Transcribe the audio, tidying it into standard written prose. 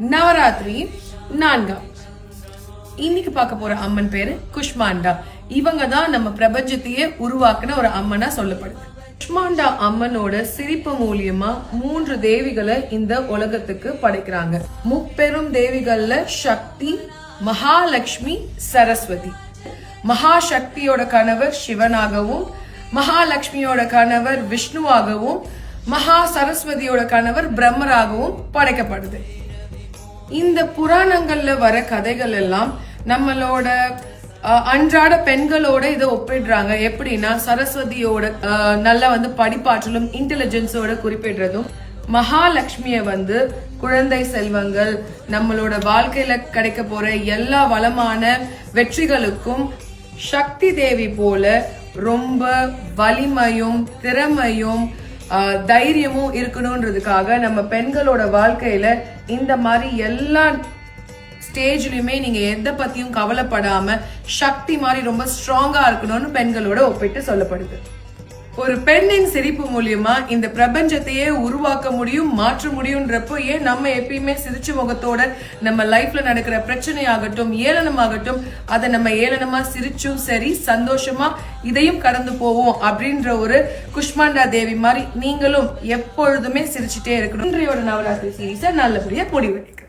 நவராத்திரி 4. இன்னைக்கு பார்க்க போற அம்மன் பேரு குஷ்மாண்டா. இவங்க தான் நம்ம பிரபஞ்சத்தையே உருவாக்குன ஒரு அம்மனா சொல்லப்படுது. குஷ்மாண்டா அம்மனோட சிரிப்பு மூலியமா 3 தேவிகளை இந்த உலகத்துக்கு படைக்கிறாங்க. முப்பெரும் தேவிகள்ல சக்தி, மகாலட்சுமி, சரஸ்வதி. மகாசக்தியோட கணவர் சிவனாகவும், மகாலட்சுமியோட கணவர் விஷ்ணுவாகவும், மகா சரஸ்வதியோட கணவர் பிரம்மராகவும் படைக்கப்படுது. இந்த புராணங்கள்ல வர கதைகள் எல்லாம் நம்மளோட அன்றாட பெண்களோட இதை ஒப்பிடுறாங்க. எப்படின்னா சரஸ்வதியோட நல்லா படிப்பாற்றலும் இன்டெலிஜென்ஸோட குறிப்பிடுறதும், மகாலட்சுமிய குழந்தை செல்வங்கள், நம்மளோட வாழ்க்கையில கிடைக்க போற எல்லா வளமான வெற்றிகளுக்கும், சக்தி தேவி போல ரொம்ப வலிமையும் திறமையும் தைரியமும் இருக்கணும்ன்றதுக்காக நம்ம பெண்களோட வாழ்க்கையில இந்த மாதிரி எல்லா ஸ்டேஜ்லயுமே நீங்க எதை பத்தியும் கவலைப்படாம சக்தி மாதிரி ரொம்ப ஸ்ட்ராங்கா இருக்கணும்னு பெண்களோட ஒப்பிட்டு சொல்லப்படுது. ஒரு பெண்ணின் சிரிப்பு மூலியமா இந்த பிரபஞ்சத்தையே உருவாக்க முடியும், மாற்ற முடியும்ன்றப்போ ஏன் நம்ம எப்பயுமே சிரிச்ச முகத்தோட நம்ம லைஃப்ல நடக்கிற பிரச்சனையாகட்டும், ஏளனமாகட்டும், அதை நம்ம ஏளனமா சிரிச்சும் சரி சந்தோஷமா இதையும் கடந்து போவோம் அப்படின்ற ஒரு குஷ்மாண்டா தேவி மாதிரி நீங்களும் எப்பொழுதுமே சிரிச்சுட்டே இருக்கணும். இன்றையோட நவராத்திரி சீரீஸை நல்லபடியா முடிவெடுக்க